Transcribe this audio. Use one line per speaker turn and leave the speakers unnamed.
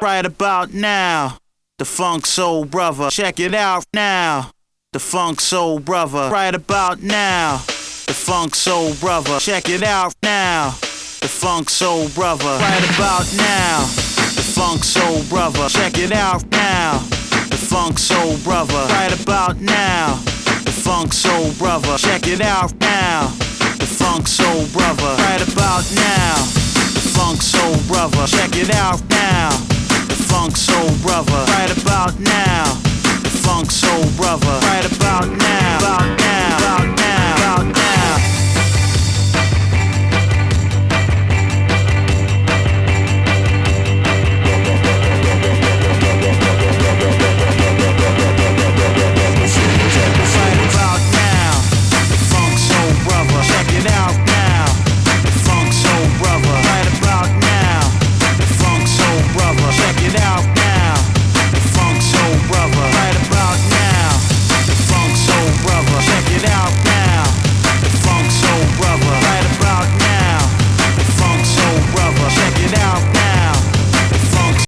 right about now. The Funk Soul Brother, check it out now. The Funk Soul Brother, right about now. The Funk Soul Brother, check it out now. The Funk Soul Brother, right about now. The Funk Soul Brother, check it out now. The Funk Soul Brother, right about now. The Funk Soul Brother, check it out now. The Funk Soul Brother, right about now. The Funk Soul Brother, check it out now. The Funk Soul Brother, right about now. The Funk Soul Brother, right about now.